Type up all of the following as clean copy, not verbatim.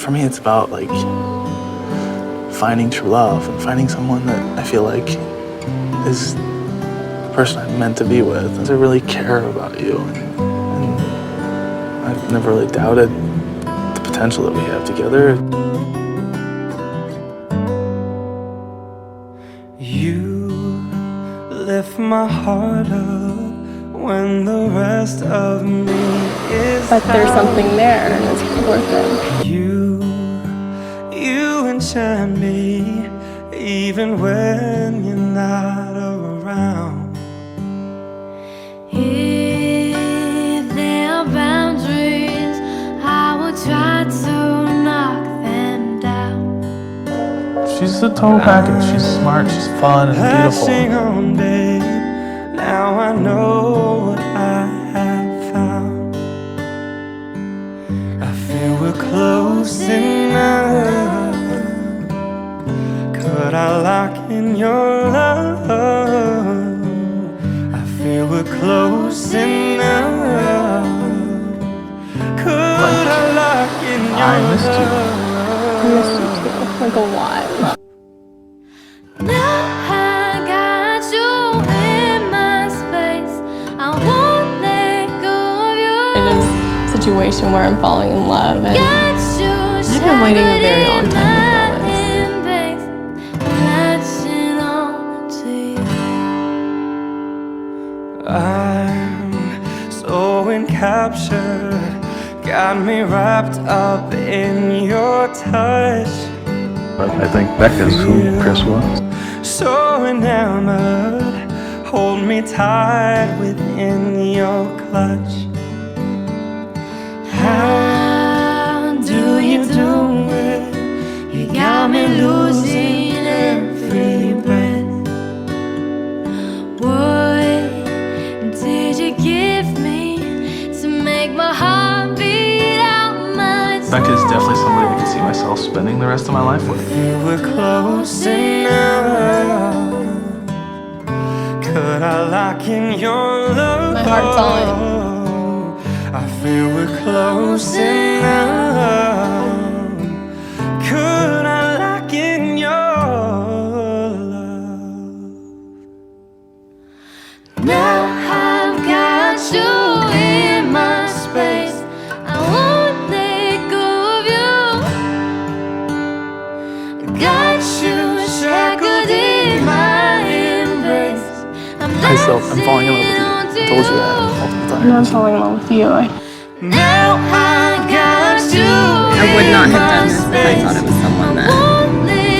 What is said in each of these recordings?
For me, it's about like finding true love and finding someone that I feel like is the person I'm meant to be with. I really care about you, and I've never really doubted the potential that we have together. You lift my heart up when the rest of me is But there's something there, and it's worth it. You enchant me even when you're not around. If there are boundaries, I will try to knock them down. She's a total package. She's smart, she's fun, and beautiful. Hang on, babe. Now I know what I have found. I feel we're close enough. Could I lock in your love? I feel we're close enough. Could I lock in your I missed you. love? I missed you too, like a lot. Now I got you in my space. I won't let go of you. In a situation where I'm falling in love, and Got you I've been waiting a very long time to feel this. Latching on to you. I'm so encaptured, got me wrapped up in your touch. I think Becca's who Chris was. So enamored, hold me tight within your clutch. How do you do it? You got me losing every breath. What did you give me to make my heart beat out my chest? Becca's definitely somebody I can see myself spending the rest of my life with. We're close enough. Could I lock in your love? My heart's on I feel we're close enough. Could I lock in your love? Now I've got you in my space. I won't let go of you. Got you shackled in my embrace. I'm falling in love with you. I told you that multiple times. and I'm falling in love with you. Now I got you. I would not have done this if I thought it was someone that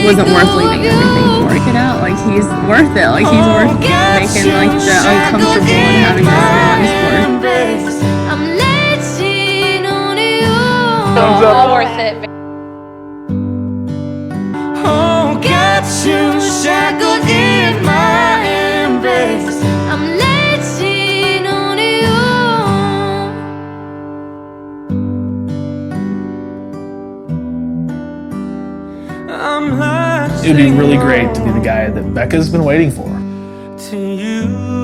wasn't worth leaving everything for. Work it out, like he's worth it, like he's worth making like the uncomfortable and having this feelings for. I'm latching on you. Thumbs up. All worth it. Oh, got you shackled in my embrace. I'm latching on you. I'm latching It would be really great to be the guy that Becca's been waiting for. to you.